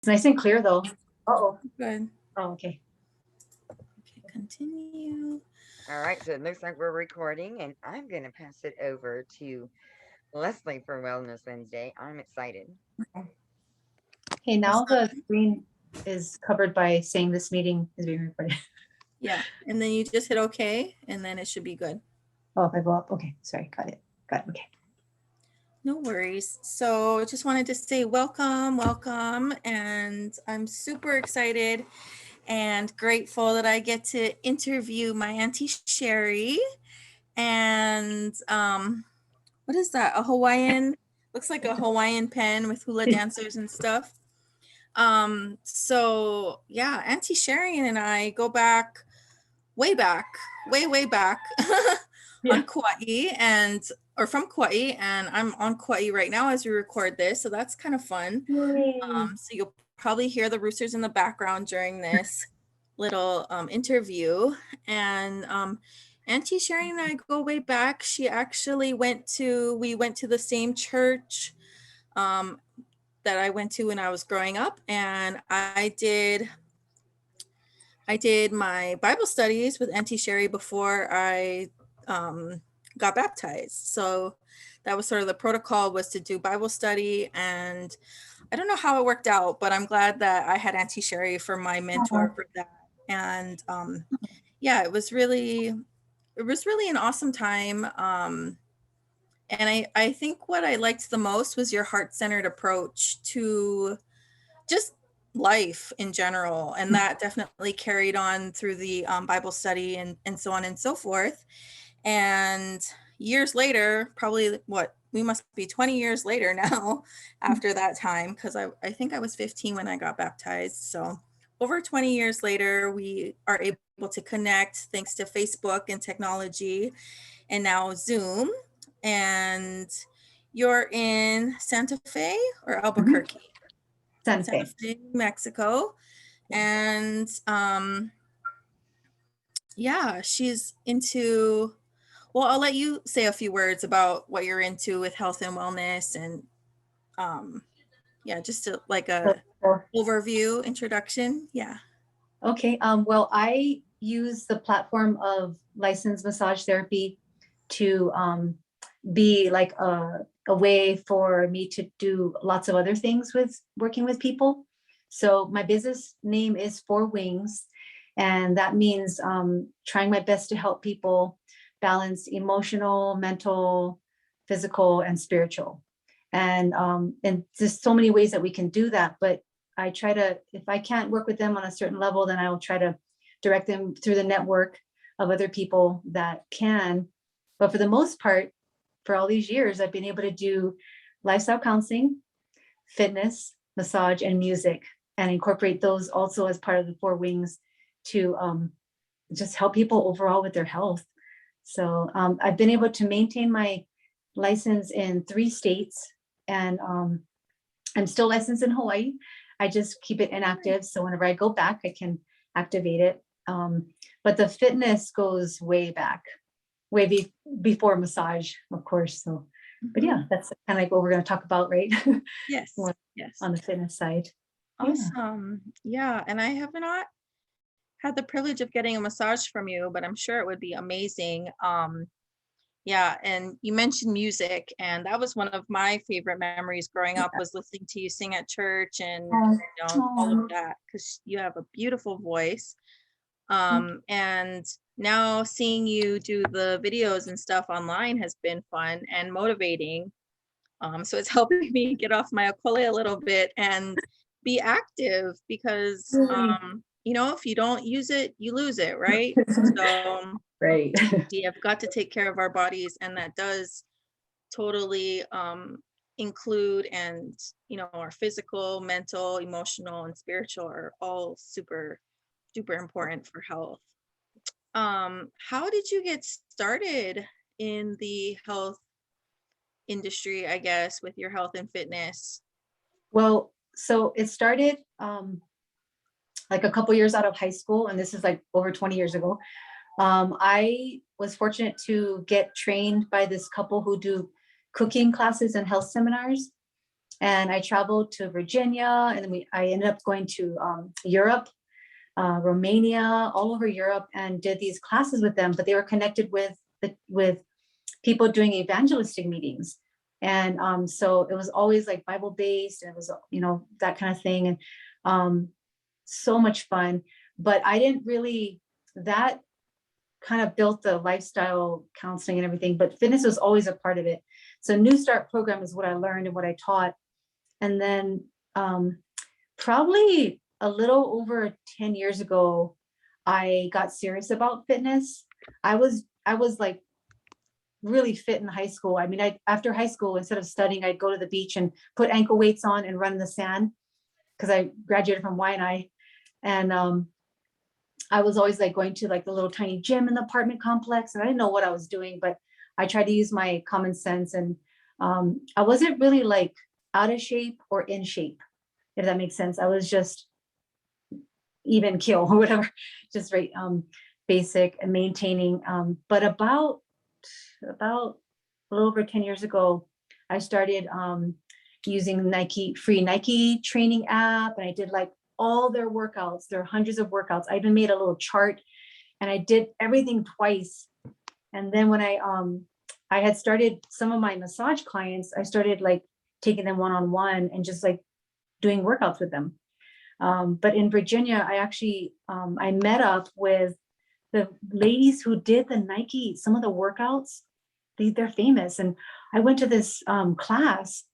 It's nice and clear though. Uh-oh. Good. Oh, okay. Okay, continue. All right, so it looks like we're recording, and I'm going to pass it over to Leslie for Wellness Wednesday. I'm excited. Okay, now Awesome. the screen is covered by saying this meeting is being recorded. Yeah, and then you just hit OK, and then it should be good. Oh, if I go up, okay, sorry, got it, okay. No worries. So just wanted to say welcome, and I'm super excited and grateful that I get to interview my Auntie Sheri. And what is that? A Hawaiian, looks like a Hawaiian pen with hula dancers and stuff. So yeah, Auntie Sheri and I go back, way back on Kauai or from Kauai, and I'm on Kauai right now as we record this, so that's kind of fun. So you'll probably hear the roosters in the background during this little interview. And Auntie Sheri and I go way back. We went to the same church that I went to when I was growing up, and I did my Bible studies with Auntie Sheri before I got baptized. So that was sort of the protocol, was to do Bible study, and I don't know how it worked out, but I'm glad that I had Auntie Sheri for my mentor for that. And yeah, it was really an awesome time. And I think what I liked the most was your heart-centered approach to just life in general, and that definitely carried on through the Bible study and so on and so forth. And years later, probably we must be 20 years later now after that time, because I think I was 15 when I got baptized. So over 20 years later, we are able to connect thanks to Facebook and technology, and now Zoom. And you're in Santa Fe or Albuquerque? Santa Fe, Mexico. And yeah, she's into, well, I'll let you say a few words about what you're into with health and wellness, and yeah, just like a overview introduction. Yeah. Okay, well, I use the platform of licensed massage therapy to be like a way for me to do lots of other things with working with people. So my business name is Four Wings, and that means trying my best to help people balance emotional, mental, physical, and spiritual. And there's so many ways that we can do that, but I try to, if I can't work with them on a certain level, then I will try to direct them through the network of other people that can. But for the most part, for all these years, I've been able to do lifestyle counseling, fitness, massage, and music, and incorporate those also as part of the Four Wings to just help people overall with their health. So I've been able to maintain my license in 3 states, and I'm still licensed in Hawaii. I just keep it inactive, so whenever I go back, I can activate it. But the fitness goes way back, before massage, of course. So, but yeah, that's kind of like what we're going to talk about, right? Yes. Yes. On the fitness side. Awesome. Yeah. And I have not had the privilege of getting a massage from you, but I'm sure it would be amazing. Yeah, and you mentioned music, and that was one of my favorite memories growing up, was listening to you sing at church and all of that, because you have a beautiful voice. And now seeing you do the videos and stuff online has been fun and motivating. So it's helping me get off my akole a little bit and be active, because if you don't use it, you lose it, right? So right. we have got to take care of our bodies, and that does totally include, and our physical, mental, emotional, and spiritual are all super duper important for health. How did you get started in the health industry, I guess, with your health and fitness? Well, so it started like a couple years out of high school, and this is like over 20 years ago. I was fortunate to get trained by this couple who do cooking classes and health seminars. And I traveled to Virginia, and then I ended up going to Europe, Romania, all over Europe, and did these classes with them. But they were connected with people doing evangelistic meetings. And so it was always like Bible based, and it was, that kind of thing. And so much fun. But I didn't really, that kind of built the lifestyle counseling and everything, but fitness was always a part of it. So New Start program is what I learned and what I taught. And then probably a little over 10 years ago, I got serious about fitness. I was like really fit in high school. I mean, after high school, instead of studying, I'd go to the beach and put ankle weights on and run in the sand, because I graduated from Y&I. And I was always like going to like the little tiny gym in the apartment complex, and I didn't know what I was doing, but I tried to use my common sense. And I wasn't really like out of shape or in shape, if that makes sense. I was just even kill or whatever, just right, basic and maintaining. But about a little over 10 years ago, I started using free Nike training app, and I did like all their workouts. There are hundreds of workouts. I even made a little chart, and I did everything twice. And then when I had started some of my massage clients, I started like taking them one-on-one and just like doing workouts with them. But in Virginia, I actually, I met up with the ladies who did the Nike, some of the workouts. They're famous. And I went to this class.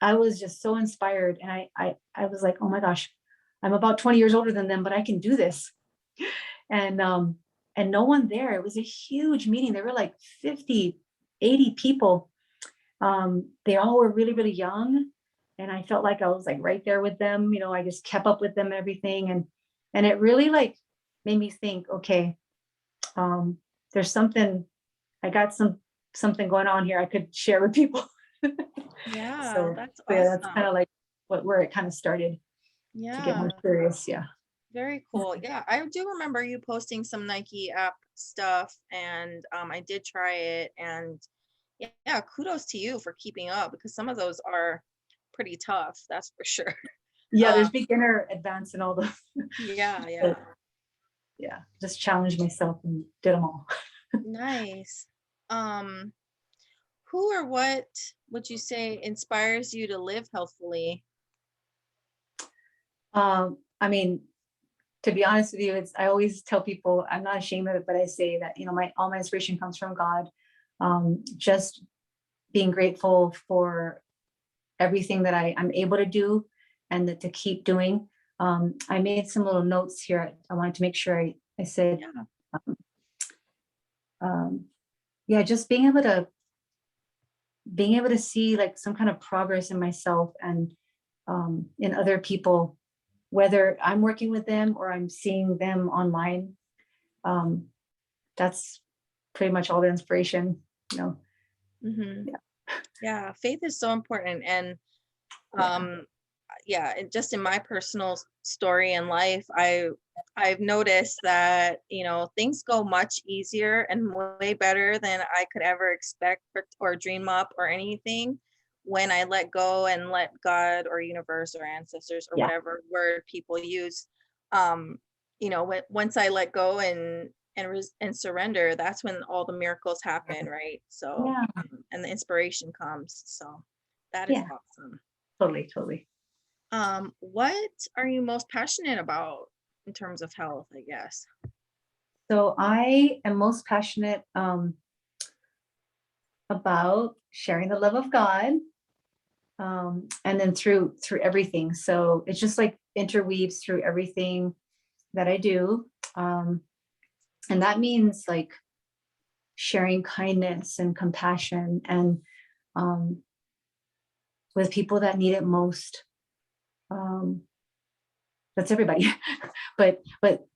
I was just so inspired. And I was like, oh my gosh, I'm about 20 years older than them, but I can do this. And no one there. It was a huge meeting. There were like 50, 80 people. They all were really, really young. And I felt like I was like right there with them. I just kept up with them and everything. And it really like made me think, okay, there's something, I got something going on here I could share with people. Yeah, So that's yeah, that's kind awesome. of like where it kind of started to get Yeah, more serious. Yeah. very cool. Yeah, I do remember you posting some Nike app stuff, and I did try it, and yeah, kudos to you for keeping up, because some of those are pretty tough, that's for sure. Yeah, Uh, there's beginner, advanced, and all those. yeah, yeah. But yeah, just challenged myself and did them all. Nice. Um, who or what would you say inspires you to live healthfully? I mean, to be honest with you, I always tell people, I'm not ashamed of it, but I say that, all my inspiration comes from God. Just being grateful for everything that I'm able to do and to keep doing. I made some little notes here. I wanted to make sure I said, Yeah. yeah, just being able to see like some kind of progress in myself and in other people, whether I'm working with them or I'm seeing them online. Um, that's pretty much all the inspiration, you know. Mm-hmm. Yeah. Yeah, faith is so important. And Yeah. yeah, and just in my personal story in life, I've noticed that, things go much easier and way better than I could ever expect or dream up or anything, when I let go and let God or universe or ancestors or Yeah. whatever word people use, um once I let go and surrender, that's when all the miracles happen, right? So Yeah. and the inspiration comes. So that is Yeah. awesome. Totally. What are you most passionate about in terms of health, I guess? So I am most passionate about sharing the love of God, and then through everything. So it's just like interweaves through everything that I do, and that means like sharing kindness and compassion and um, with people that need it most. Um, that's everybody, but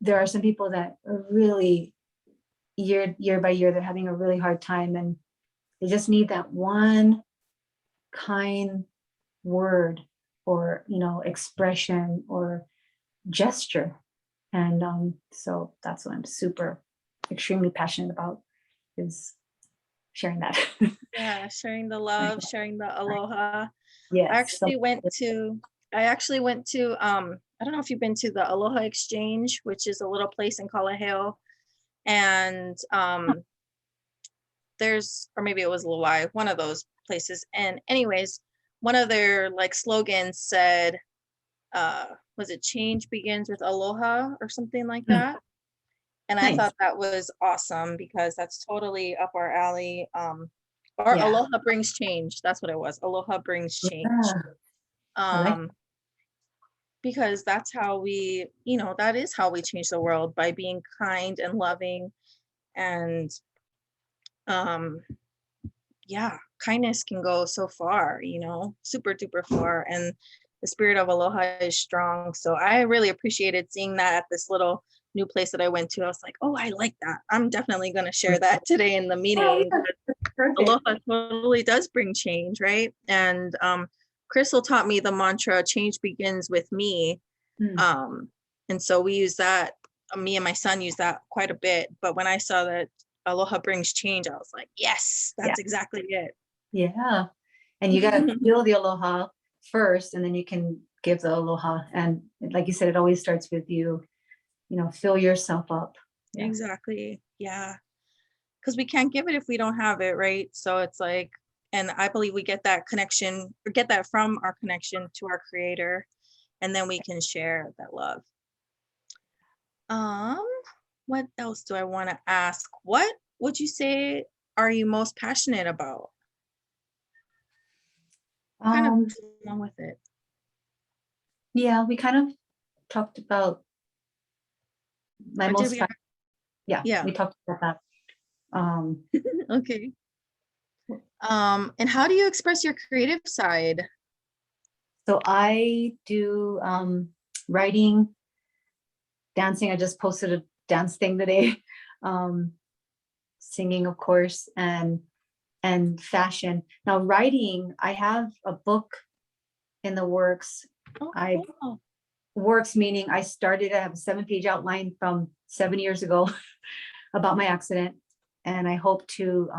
there are some people that are really year by year they're having a really hard time, and they just need that one kind word or expression or gesture. And so that's what I'm super extremely passionate about, is sharing that. Yeah, sharing the love, sharing the aloha. I Yes. actually went to I don't know if you've been to the Aloha Exchange, which is a little place in Kalaheo. And there's, or maybe it was Lawai, one of those places. And anyways, one of their like slogans said, was it change begins with aloha or something like that? And I Nice. thought that was awesome because that's totally up our alley. Or Yeah. aloha brings change. That's what it was. Aloha brings change. Yeah. I like Because that's how we, that is how we change the world, by being kind and loving. And yeah, kindness can go so far, super duper far. And the spirit of aloha is strong. So I really appreciated seeing that at this little new place that I went to. I was like, oh, I like that. I'm definitely going to share that today in the meeting. perfect. Aloha totally does bring change, right? And Crystal taught me the mantra, change begins with me. And so we use that, me and my son use that quite a bit. But when I saw that aloha brings change, I was like, yes, that's exactly it. Yeah. And you got to feel the aloha first, and then you can give the aloha. And like you said, it always starts with you, fill yourself up. Yeah. Exactly. Yeah. Because we can't give it if we don't have it, right? So it's like, and I believe we get that connection, or get that from our connection to our creator, and then we can share that love. What else do I want to ask? What would you say are you most passionate about? Kind of along with it. Yeah, we kind of talked about my Or did most we? yeah, we talked about that. Okay. And how do you express your creative side? So I do writing, dancing. I just posted a dance thing today. Singing, of course, and fashion. Now writing, I have a book in the works. Cool. Works meaning I have a 7-page outline from 7 years ago about my accident, and I hope to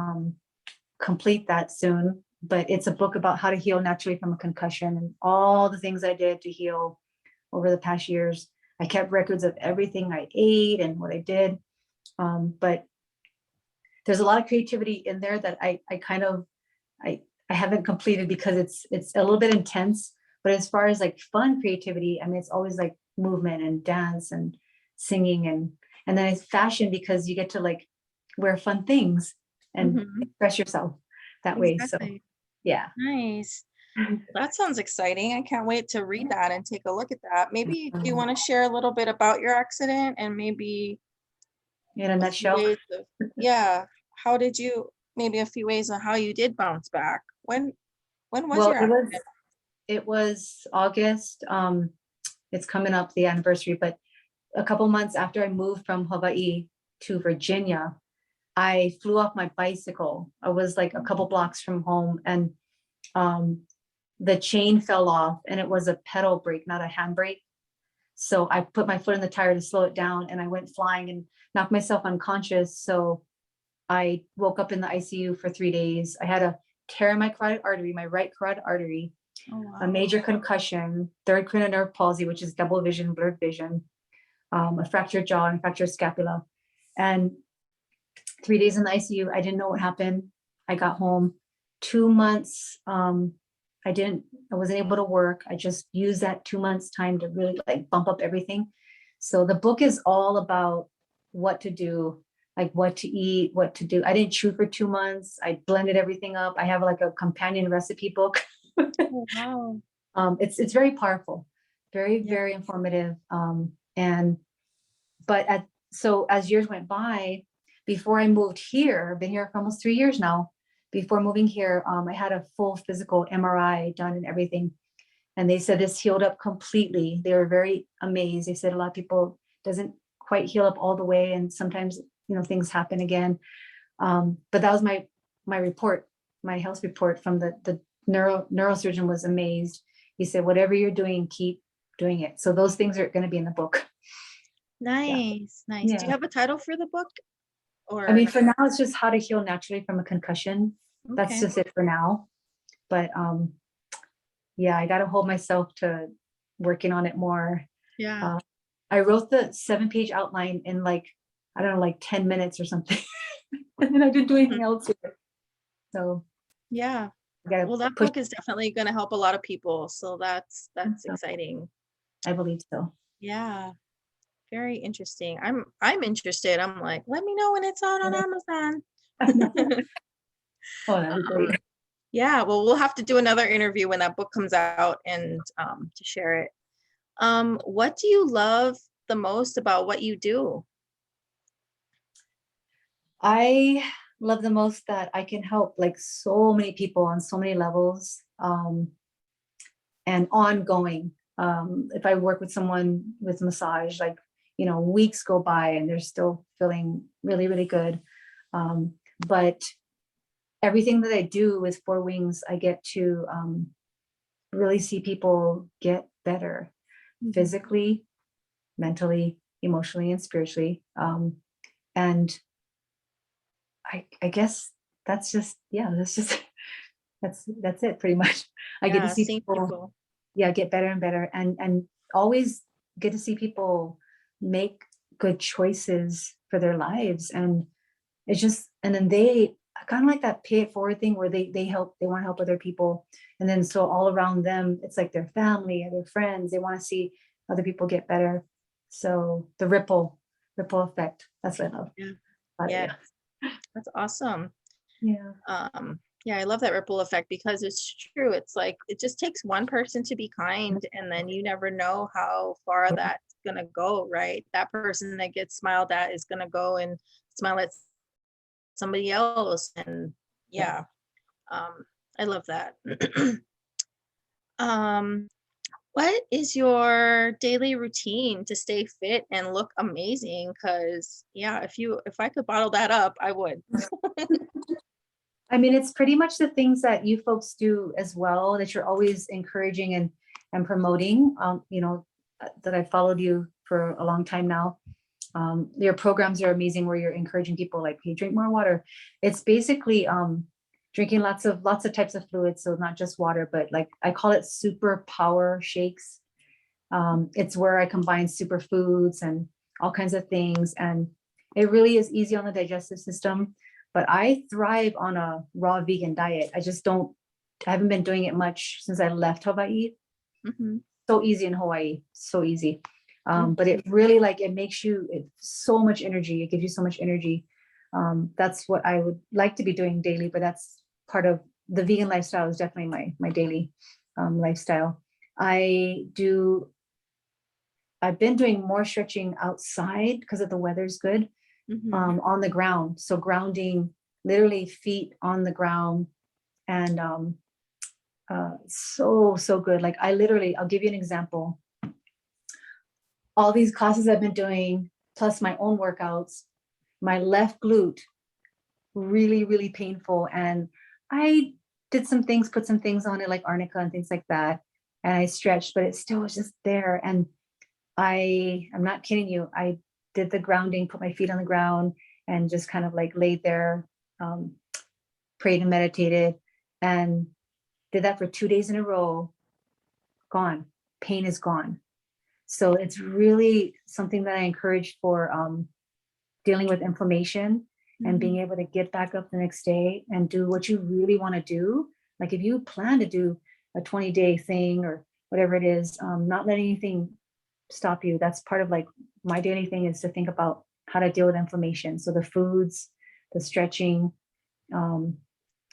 complete that soon. But it's a book about how to heal naturally from a concussion and all the things I did to heal over the past years. I kept records of everything I ate and what I did. But there's a lot of creativity in there that I haven't completed because it's a little bit intense. But as far as like fun creativity, I mean, it's always like movement and dance and singing, and then it's fashion because you get to like wear fun things and express yourself that way. So yeah. Nice. That sounds exciting. I can't wait to read that and take a look at that. Maybe do you want to share a little bit about your accident and maybe in a nutshell? How did you, maybe a few ways on how you did bounce back? When was Well, your accident? it was August. It's coming up the anniversary, but a couple months after I moved from Hawaii to Virginia, I flew off my bicycle. I was like a couple blocks from home, and the chain fell off, and it was a pedal brake, not a handbrake. So I put my foot in the tire to slow it down, and I went flying and knocked myself unconscious. So I woke up in the ICU for 3 days. I had a tear in my carotid artery, my right carotid artery, a major concussion, third cranial nerve palsy, which is double vision, blurred vision, a fractured jaw and fractured scapula. And 3 days in the ICU, I didn't know what happened. I got home 2 months. I wasn't able to work. I just used that 2 months time to really like bump up everything. So the book is all about what to do, like what to eat, what to do. I didn't chew for 2 months. I blended everything up. I have like a companion recipe book. Wow. It's very powerful, very informative. So as years went by, before I moved here, I've been here for almost 3 years now. Before moving here, I had a full physical MRI done and everything. And they said this healed up completely. They were very amazed. They said a lot of people doesn't quite heal up all the way. And sometimes, things happen again. But that was my report, my health report from the neurosurgeon was amazed. He said, whatever you're doing, keep doing it. So those things are going to be in the book. Nice. Do you have a title for the book? Or I mean, not? for now, it's just how to heal naturally from a concussion. That's Okay. just it for now. But yeah, I got to hold myself to working on it more. Yeah. Uh, I wrote the 7-page outline in like, I don't know, like 10 minutes or something. And then I didn't do anything else with it. So Yeah. I gotta Well, that push book is definitely going to help a lot of people. So that's myself. exciting. I believe so. Yeah. Very interesting. I'm interested. I'm like, let me know when it's out on Amazon. Oh, that'd be Um, great. yeah, well, we'll have to do another interview when that book comes out and to share it. What do you love the most about what you do? I love the most that I can help like so many people on so many levels, and ongoing. If I work with someone with massage, like, weeks go by and they're still feeling really, really good. But everything that I do with Four Wings, I get to really see people get better physically, mentally, emotionally, and spiritually. And I guess that's just, yeah, that's just, that's it pretty much. I get to Yeah, see seeing people, people. yeah, get better and better, and always get to see people make good choices for their lives. And it's just, and then they kind of like that pay it forward thing where they want to help other people. And then so all around them, it's like their family and their friends, they want to see other people get better. So the ripple effect, that's what I love. Yeah. But Yeah, yeah. that's awesome. Yeah. Yeah, I love that ripple effect because it's true. It's like it just takes one person to be kind, and then you never know how far that's gonna go, right? That person that gets smiled at is gonna go and smile at somebody else. And yeah, um, I love that. um, what is your daily routine to stay fit and look amazing? Because yeah, if I could bottle that up, I would. I mean, it's pretty much the things that you folks do as well, that you're always encouraging and promoting. That I followed you for a long time now. Your programs are amazing, where you're encouraging people like, hey, drink more water. It's basically drinking lots of types of fluids, so not just water, but like I call it super power shakes. It's where I combine superfoods and all kinds of things, and it really is easy on the digestive system. But I thrive on a raw vegan diet. I haven't been doing it much since I left Hawaii. Mhm. So easy in Hawaii, so easy. Mm. But it really, like, it makes you so much energy. It gives you so much energy. That's what I would like to be doing daily, but that's part of the vegan lifestyle, is definitely my daily lifestyle. I do I've been doing more stretching outside because of the weather's good, Mhm. on the ground. So grounding, literally feet on the ground, and so good. Like I'll give you an example. All these classes I've been doing, plus my own workouts, my left glute, really, really painful. And I did some things, put some things on it like arnica and things like that. And I stretched, but it still was just there. And I'm not kidding you. I did the grounding, put my feet on the ground, and just kind of like laid there, um, prayed and meditated, and did that for 2 days in a row. Gone. Pain is gone. So it's really something that I encourage for dealing with inflammation and Mhm. being able to get back up the next day and do what you really want to do. Like if you plan to do a 20-day thing or whatever it is, not letting anything stop you. That's part of like my daily thing, is to think about how to deal with inflammation. So the foods, the stretching, um,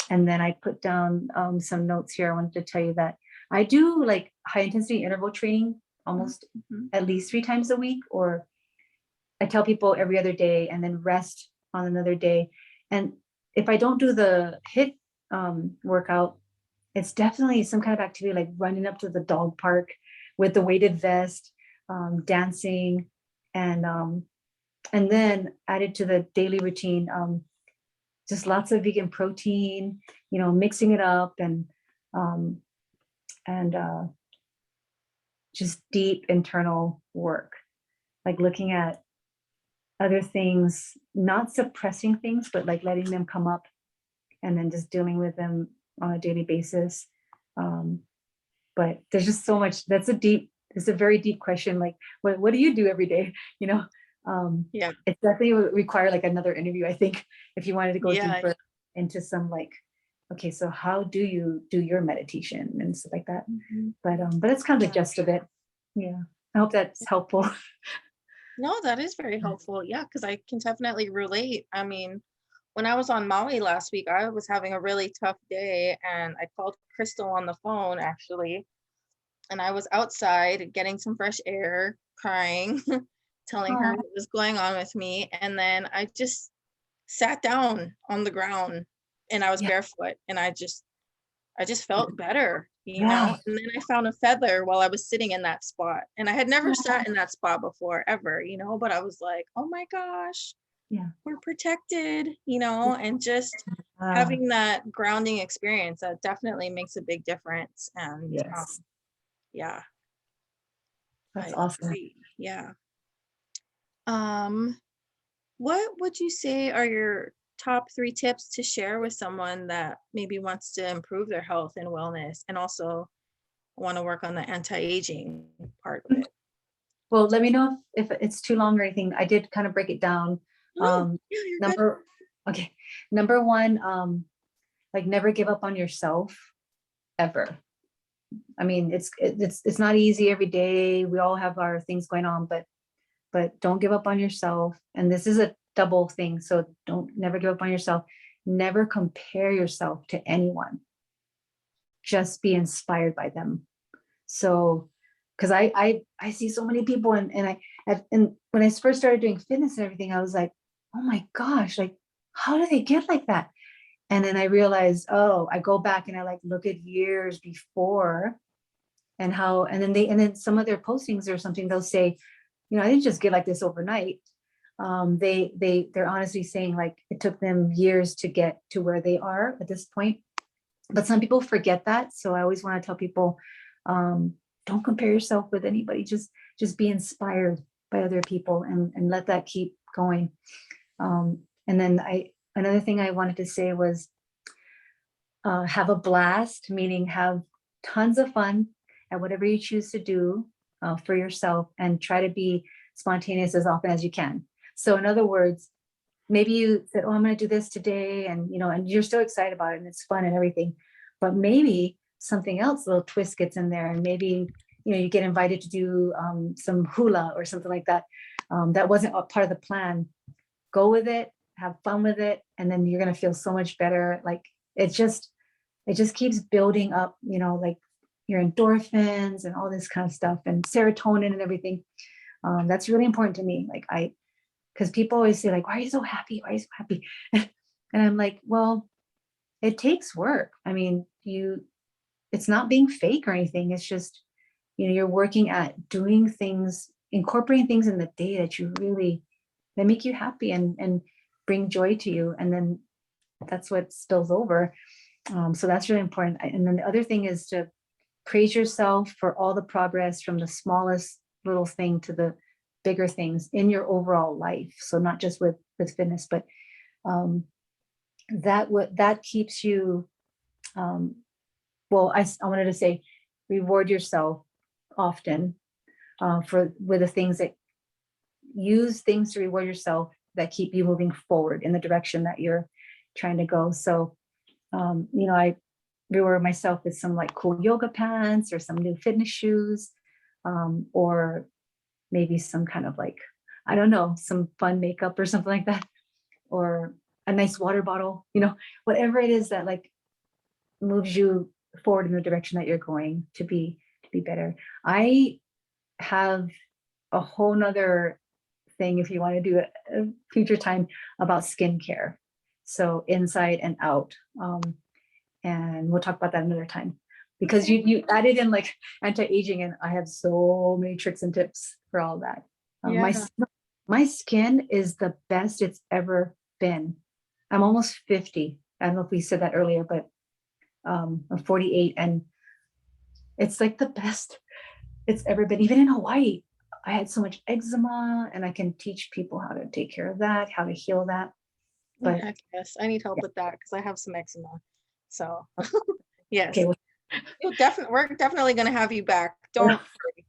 and then I put down some notes here. I wanted to tell you that I do like high intensity interval training almost Mhm. at least 3 times a week, or I tell people every other day, and then rest on another day. And if I don't do the HIIT workout, it's definitely some kind of activity like running up to the dog park with the weighted vest, dancing, and then added to the daily routine, just lots of vegan protein, mixing it up, um, and just deep internal work, like looking at other things, not suppressing things, but like letting them come up and then just dealing with them on a daily basis. But there's just so much. It's a very deep question. Like, what do you do every day? Yeah. It definitely would require like another interview, I think, if you wanted to go Yeah. deeper into some like, okay, so how do you do your meditation and stuff like that? But it's kind of the gist of it. Yeah. I hope that's helpful. No, that is very helpful. Yeah, because I can definitely relate. I mean, when I was on Maui last week, I was having a really tough day and I called Crystal on the phone actually. And I was outside getting some fresh air, crying, telling her Oh, what was going on with me. And then I just sat down on the ground and I was yeah. barefoot and I just felt better, you Yeah. know? And then I found a feather while I was sitting in that spot. And I had never Oh, sat in that spot before, ever, you know? But I was like, oh my gosh, yeah. we're protected, you know? And just Ah, having that grounding experience, that definitely makes a big difference. And yes. yeah, That's I awesome. agree. Yeah. Um, what would you say are your top 3 tips to share with someone that maybe wants to improve their health and wellness and also want to work on the anti-aging part of it? Well, let me know if it's too long or anything. I did kind of break it down. No, Um, yeah, you're good. number, okay. Number one, like never give up on yourself ever. I mean, it's not easy every day. We all have our things going on, but don't give up on yourself. And this is a double thing. So don't never give up on yourself. Never compare yourself to anyone. Just be inspired by them. So, because I see so many people and when I first started doing fitness and everything, I was like, oh my gosh, like how do they get like that? And then I realized, oh, I go back and I like look at years before and how, and then some of their postings or something, they'll say, I didn't just get like this overnight. They're honestly saying like it took them years to get to where they are at this point. But some people forget that. So I always want to tell people, um, don't compare yourself with anybody. Just be inspired by other people and let that keep going. And then another thing I wanted to say was have a blast, meaning have tons of fun at whatever you choose to do for yourself, and try to be spontaneous as often as you can. So in other words, maybe you said, oh, I'm going to do this today, and you're so excited about it and it's fun and everything, but maybe something else, a little twist gets in there, and maybe you get invited to do some hula or something like that. That wasn't a part of the plan. Go with it, have fun with it, and then you're going to feel so much better. Like it just keeps building up, like your endorphins and all this kind of stuff, and serotonin and everything. That's really important to me. Because people always say like, why are you so happy? Why are you so happy? And I'm like, well, it takes work. I mean, it's not being fake or anything. It's just, you're working at doing things, incorporating things in the day that make you happy and bring joy to you. And then that's what spills over. So that's really important. And then the other thing is to praise yourself for all the progress from the smallest little thing to the bigger things in your overall life. So not just with fitness, but um, that keeps you. Um, well, I wanted to say, reward yourself often with the things that use things to reward yourself that keep you moving forward in the direction that you're trying to go. So, I reward myself with some like cool yoga pants or some new fitness shoes, or maybe some kind of like, I don't know, some fun makeup or something like that, or a nice water bottle, whatever it is that like moves you forward in the direction that you're going to be better. I have a whole nother thing, if you want to do a future time, about skincare. So inside and out. And we'll talk about that another time, because Okay. you added in like anti-aging, and I have so many tricks and tips for all that. Yeah. My skin is the best it's ever been. I'm almost 50. I don't know if we said that earlier, but I'm 48, and it's like the best it's ever been, even in Hawaii. I had so much eczema, and I can teach people how to take care of that, how to heal that. But Heck yes, I need help with that because I have some eczema. So yes, okay, well, we're definitely gonna have you back. Don't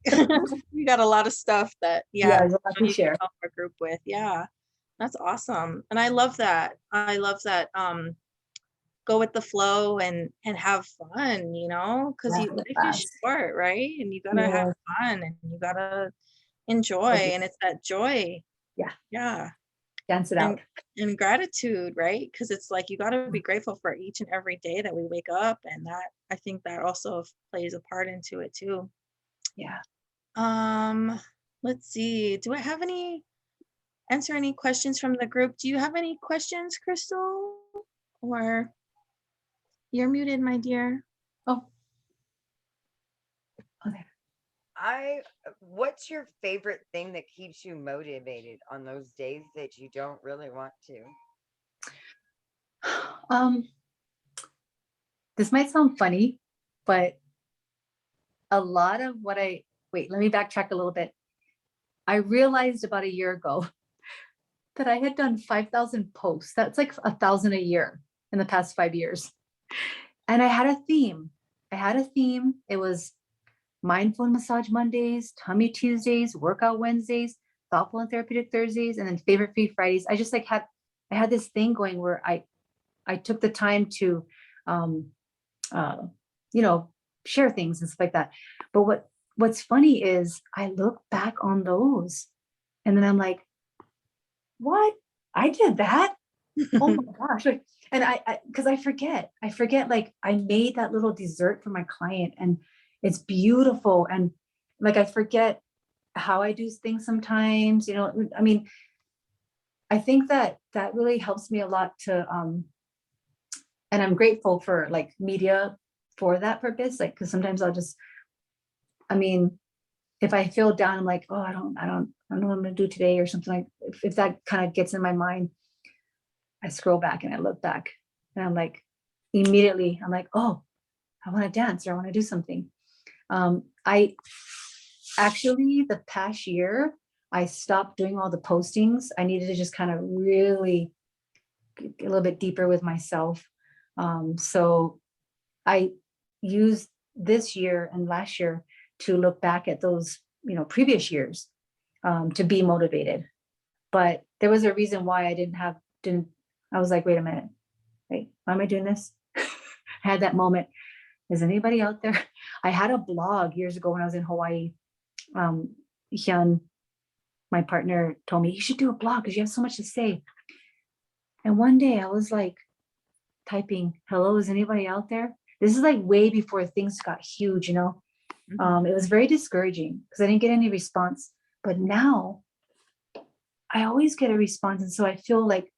worry. We got a lot of stuff that yeah, yeah, there's a lot to you can share. help our group with. Yeah, that's awesome. And I love that. I love that go with the flow and have fun, you know, because Yeah, you life is fast. short, right? And you gotta have Yeah, fun and you gotta enjoy, and it's that joy. yeah, Yeah. dance it And out. and gratitude, right? Because it's like you gotta be grateful for each and every day that we wake up, and that I think that also plays a part into it too. Yeah. Um, let's see. Do I have any answer any questions from the group? Do you have any questions, Crystal? Or you're muted, my dear. Oh, okay. What's your favorite thing that keeps you motivated on those days that you don't really want to? Um, this might sound funny, but a lot of what wait, let me backtrack a little bit. I realized about a year ago that I had done 5,000 posts. That's like 1,000 a year in the past 5 years. And I had a theme. I had a theme. It was mindful and massage Mondays, tummy Tuesdays, workout Wednesdays, thoughtful and therapeutic Thursdays, and then favorite free Fridays. I just like I had this thing going where I took the time to um uh you know share things and stuff like that. But what's funny is I look back on those and then I'm like, what? I did that? Oh my gosh. Like, and because I forget like I made that little dessert for my client and it's beautiful. And like, I forget how I do things sometimes, I mean, I think that that really helps me a lot and I'm grateful for like media for that purpose. Like, cause sometimes I mean, if I feel down, I'm like, oh, I don't know what I'm going to do today or something like, if that kind of gets in my mind, I scroll back and I look back and I'm like, immediately, I'm like, oh, I want to dance or I want to do something. I actually, the past year, I stopped doing all the postings. I needed to just kind of really get a little bit deeper with myself. So I used this year and last year to look back at those, previous years to be motivated. But there was a reason why didn't, I was like, wait a minute, wait, why am I doing this? I had that moment. Is anybody out there? I had a blog years ago when I was in Hawaii. Hyun, my partner, told me, you should do a blog because you have so much to say. And one day I was like typing, hello, is anybody out there? This is like way before things got huge. It was very discouraging because I didn't get any response. But now I always get a response. And so I feel like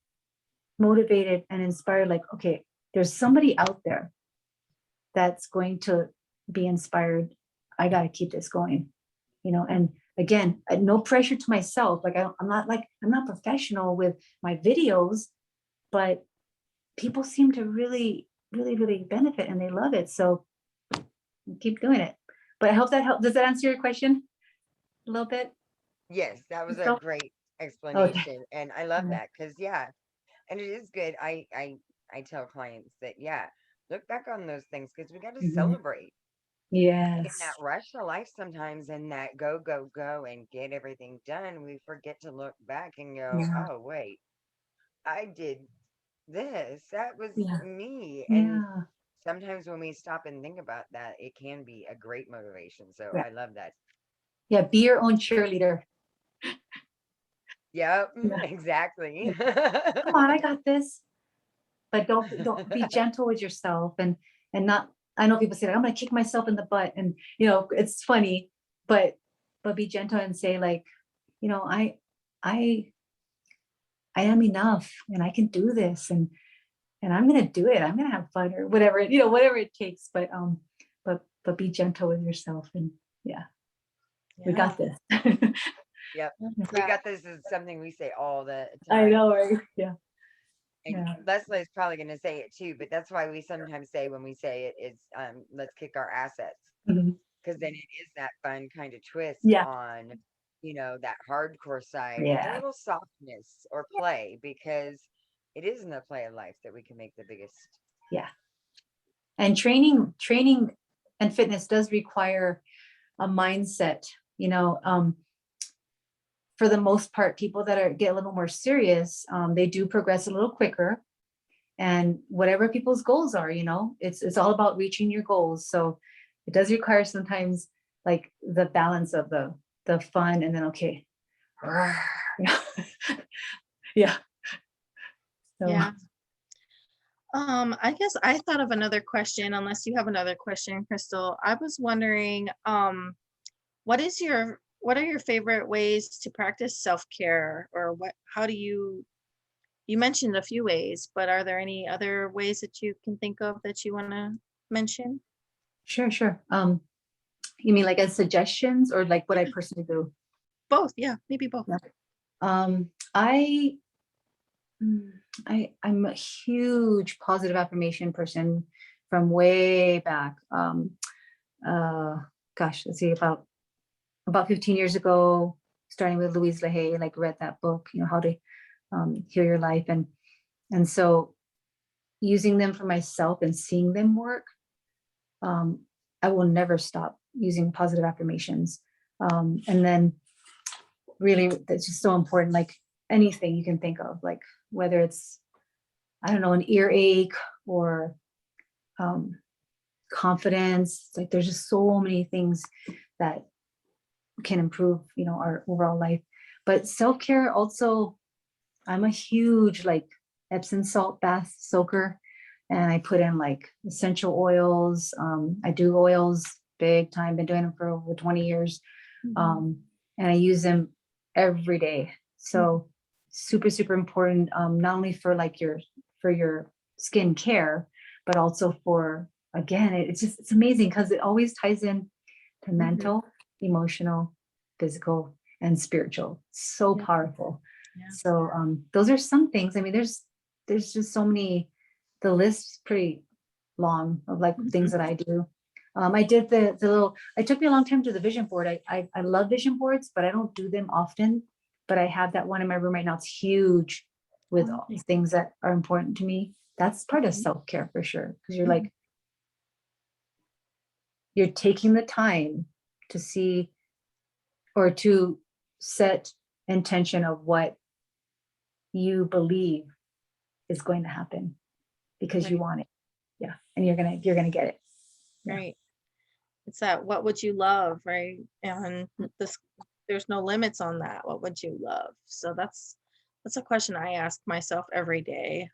motivated and inspired, like, okay, there's somebody out there that's going to be inspired. I got to keep this going. And again, no pressure to myself. Like, I'm not professional with my videos, but people seem to really, really, really benefit and they love it. So keep doing it. But I hope that helps. Does that answer your question a little bit? Yes, that was a So, great okay. explanation, and I love that because yeah, and it is good. I tell clients that yeah, look back on those things because we got to Mhm. celebrate in that Yes. rush of life sometimes, in that go go go and get everything done. We forget to look back and go, Yeah. oh wait, I did this. That was Yeah. me. And Yeah. sometimes when we stop and think about that, it can be a great motivation. So Yeah. I love that. Yeah. Be your own cheerleader. Yep, Yeah. exactly. Yeah. Come on, I got this. But don't be gentle with yourself and not. I know people say like, I'm gonna kick myself in the butt, and it's funny, but be gentle and say like, I I am enough and I can do this and I'm gonna do it. I'm gonna have fun or whatever, whatever it takes. But be gentle with yourself and yeah, we Yeah. got this. Yep. That's We that. got this is something we say all the I time. know, right? Yeah, And yeah. Leslie's probably going to say it too, but that's why we sometimes say when we say it is let's kick our assets Mhm. because then it is that fun kind of twist Yeah, on, that hardcore side with a Yeah. little softness or play, because it is in the play of life that we can make the biggest. Yeah. And training and fitness does require a mindset, you know. For the most part, people that get a little more serious, they do progress a little quicker. And whatever people's goals are, it's all about reaching your goals. So it does require sometimes like the balance of the fun and then okay. Yeah. So Yeah. I guess I thought of another question, unless you have another question, Crystal. I was wondering, what are your favorite ways to practice self-care, or how do you mentioned a few ways, but are there any other ways that you can think of that you want to mention? sure. You mean like as suggestions or like what I personally do? Both, yeah, maybe both. Yeah. Um, I I'm a huge positive affirmation person from way back. Gosh, let's see, about 15 years ago, starting with Louise LaHaye, like read that book, how to heal your life, and so using them for myself and seeing them work. I will never stop using positive affirmations, and then really, that's just so important. Like anything you can think of, like whether it's, I don't know, an earache or um, confidence. Like there's just so many things that can improve, our overall life. But self-care also, I'm a huge like Epsom salt bath soaker. And I put in like essential oils. I do oils big time, been doing them for over 20 years. And I use them every day. So super, super important, not only for like for your skin care, but also for, again, it's amazing because it always ties in to mental, emotional, physical, and spiritual. So powerful. Yeah. So those are some things. I mean, there's just so many, the list's pretty long of like things that I do. I did the little, it took me a long time to do the vision board. I love vision boards, but I don't do them often. But I have that one in my room right now. It's huge with all the things that are important to me. That's part of self-care for sure. Because you're like, you're taking the time to see or to set intention of what you believe is going to happen because you want it. Yeah. And you're gonna get it. Yeah. Right. It's that, what would you love, right? And there's no limits on that. What would you love? So that's a question I ask myself every day.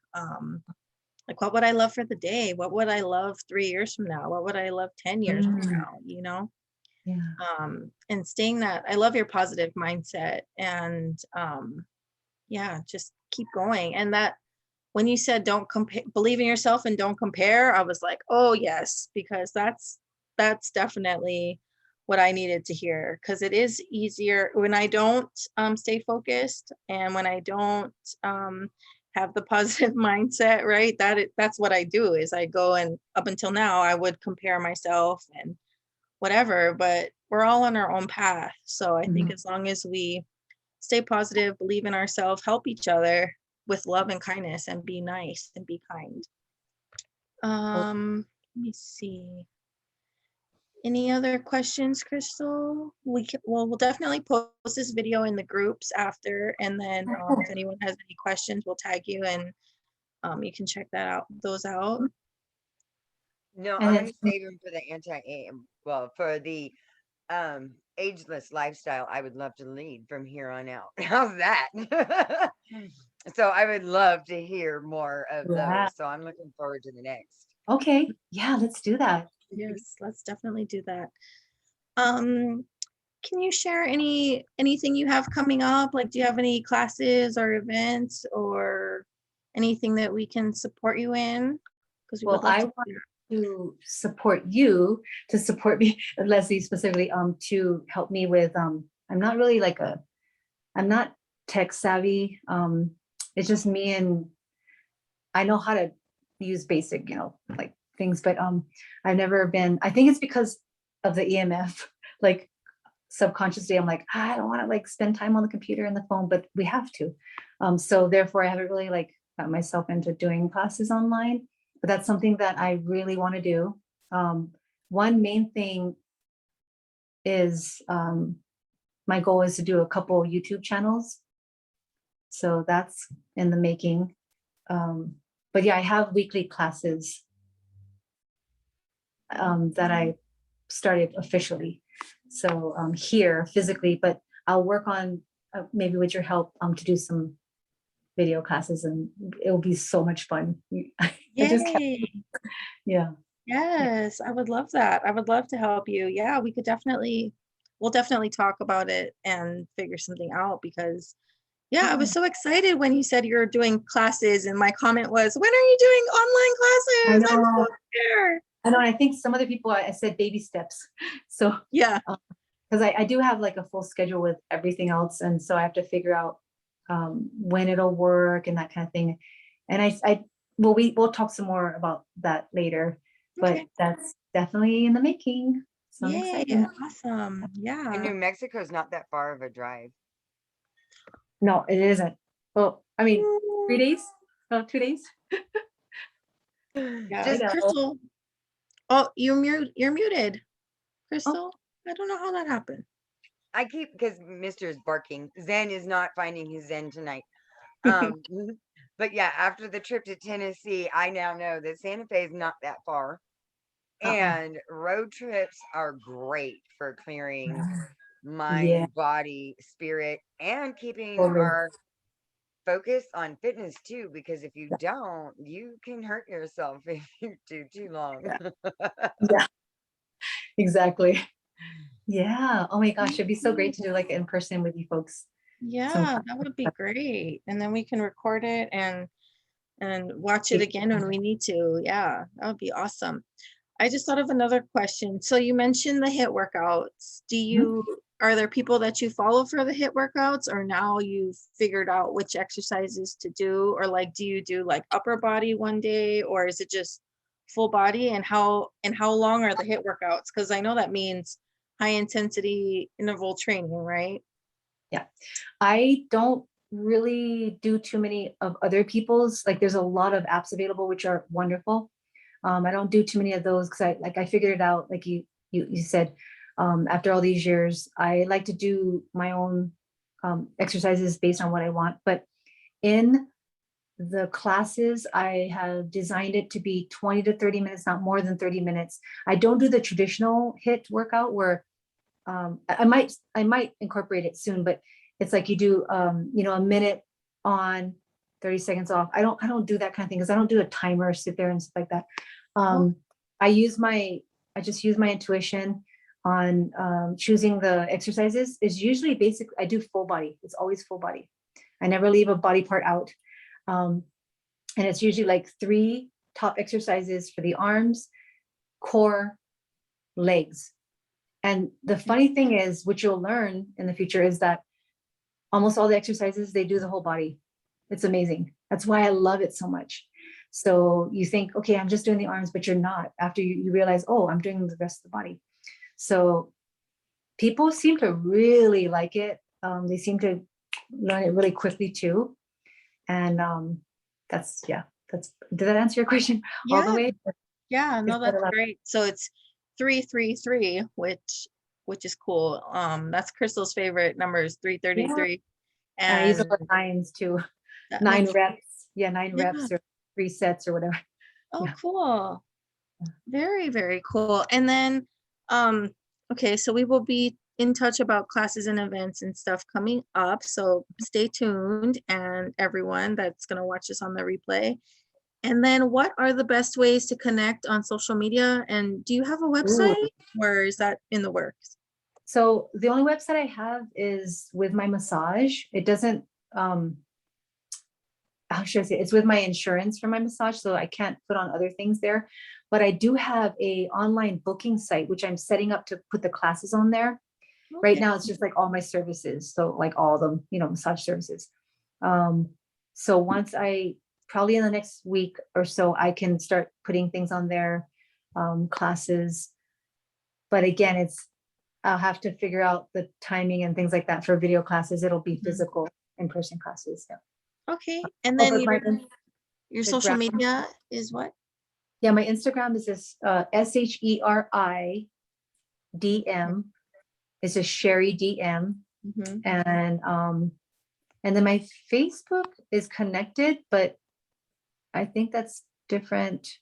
Like, what would I love for the day? What would I love 3 years from now? What would I love 10 years from now? Yeah. And staying that, I love your positive mindset, and yeah, just keep going. And that, when you said don't compare, believe in yourself and don't compare, I was like, oh yes, because that's definitely what I needed to hear, because it is easier when I don't stay focused, and when I don't have the positive mindset, right? That's what I do, is I go, and up until now I would compare myself and whatever, but we're all on our own path. So I think as long as we stay positive, believe in ourselves, help each other with love and kindness, and be nice and be kind. Let me see. Any other questions, Crystal? We'll definitely post this video in the groups after, and then if anyone has any questions, we'll tag you, and you can check those out. No, And I'm then going to save them for for the ageless lifestyle I would love to lead from here on out. How's that? So I would love to hear more of yeah. those. So I'm looking forward to the next. Okay. Yeah, let's do that. Yes, let's definitely do that. Can you share anything you have coming up? Like, do you have any classes or events or anything that we can support you in? Because we Well, would love I to. want to support you, to support me, Leslie specifically, to help me with I'm not really like I'm not tech savvy. It's just me, and I know how to use basic, like things, but I've never been, I think it's because of the EMF, like subconsciously I'm like, I don't want to like spend time on the computer and the phone, but we have to. So therefore I haven't really like got myself into doing classes online, but that's something that I really want to do. One main thing is my goal is to do a couple YouTube channels. So that's in the making. But yeah, I have weekly classes that I started officially. So here physically, but I'll work on maybe with your help to do some video classes, and it will be so much fun. I just can't, Yay. yeah. Yes, I would love that. I would love to help you. Yeah, we'll definitely talk about it and figure something out because yeah, I was so excited when you said you're doing classes and my comment was, when are you doing online I classes? I'm know. so scared. I know. And I think some other people, I said baby steps. So, Yeah. because I do have like a full schedule with everything else. And so I have to figure out when it'll work and that kind of thing. And well, we'll talk some more about that later, but Okay. that's definitely in the making. So I'm Yay. excited. Awesome. And Yeah. New Mexico's not that far of a drive. No, it isn't. Well, I mean, 3 days, 2 days. Yeah. I Just know. Crystal. Oh, you're muted. Oh, Crystal. I don't know how that happened. I keep because Mr. is barking. Zen is not finding his Zen tonight. Um, but yeah, after the trip to Tennessee, I now know that Santa Fe is not that far, and road trips are great for clearing yeah, mind, body, spirit, and keeping totally. our focus on fitness too. Because if you don't, you can hurt yourself if you do too long. Yeah, yeah, exactly. Yeah. Oh my gosh, it'd be so great to do like in person with you folks Yeah, sometime. that would be great. And then we can record it and watch it again when we need to. Yeah, that would be awesome. I just thought of another question. So you mentioned the hit workouts. Mhm. Are there people that you follow for the hit workouts, or now you've figured out which exercises to do? Or like, do you do like upper body one day, or is it just full body? And how long are the hit workouts? Because I know that means high intensity interval training, right? Yeah. I don't really do too many of other people's, like there's a lot of apps available which are wonderful. I don't do too many of those because I figured it out, like you said, after all these years, I like to do my own exercises based on what I want. But in the classes, I have designed it to be 20 to 30 minutes, not more than 30 minutes. I don't do the traditional hit workout where I might incorporate it soon, but it's like you do a minute on, 30 seconds off. I don't do that kind of thing because I don't do a timer, sit there and stuff like that. Oh, Um, I just use my intuition on choosing the exercises. Is usually basic. I do full body. It's always full body. I never leave a body part out. Um, and it's usually like 3 top exercises for the arms, core, legs. And the funny thing is, what you'll learn in the future is that almost all the exercises, they do the whole body. It's amazing. That's why I love it so much. So you think, okay, I'm just doing the arms, but you're not. After you realize, oh, I'm doing the rest of the body. So people seem to really like it. They seem to learn it really quickly too. And did that answer your question all the yeah. way? Yeah, Is no, that that's allowed? great. So it's 333, which is cool. That's Crystal's favorite number is Yeah. 333. And I use a And lot of nines too. that 9 makes reps. Yeah, 9 yeah. reps or 3 sets or whatever. Oh, Yeah. cool. Very, very cool. And then okay, so we will be in touch about classes and events and stuff coming up. So stay tuned, and everyone that's gonna watch this on the replay. And then what are the best ways to connect on social media? And do you have a Ooh. website, or is that in the works? So the only website I have is with my massage. It doesn't, how should I say, it's with my insurance for my massage, so I can't put on other things there. But I do have a online booking site, which I'm setting up to put the classes on there. Right Okay. now, it's just like all my services. So like all of them, massage services. Um, so once probably in the next week or so, I can start putting things on there, classes. But again, I'll have to figure out the timing and things like that for video classes. It'll be Mhm. physical in-person classes. Yeah. Okay. And Oh, then but your the social graph- media is what? yeah, my Instagram is this SHERI DM. It's just Sheri DM. Mhm. And then my Facebook is connected, but I think that's different.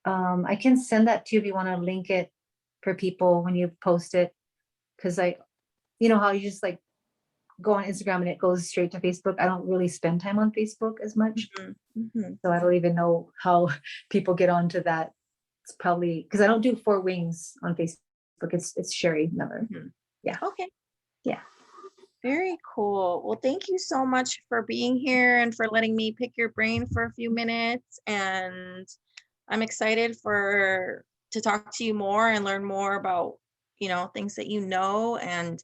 I can send that to you if you want to link it for people when you post it. Cause you know how you just like go on Instagram and it goes straight to Facebook. I don't really spend time on Facebook as much. Mhm. Mhm. So I don't even know how people get onto that. It's probably because I don't do Four Wings on Facebook. It's Sheri Miller. Mhm. Yeah. Okay. Yeah. Very cool. Well, thank you so much for being here and for letting me pick your brain for a few minutes. And I'm excited to talk to you more and learn more about, things that you know. And,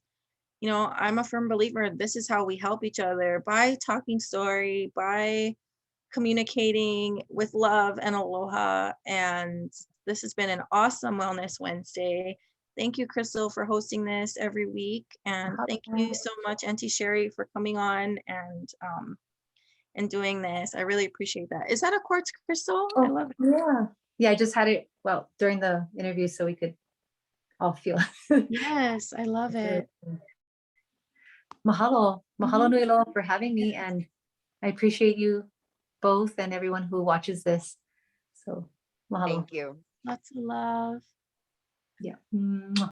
I'm a firm believer this is how we help each other, by talking story, by communicating with love and aloha. And this has been an awesome Wellness Wednesday. Thank you, Crystal, for hosting this every week. And thank you so much, Auntie Sheri, for coming on and doing this. I really appreciate that. Is that a quartz crystal? I love it. Yeah. Yeah, I just had it, during the interview so we could all feel. Yes, I love it. Mahalo. Mahalo Mhm. nui loa for having me. And I appreciate you both and everyone who watches this. So mahalo. Thank you. Lots of love. Yeah. Mwah.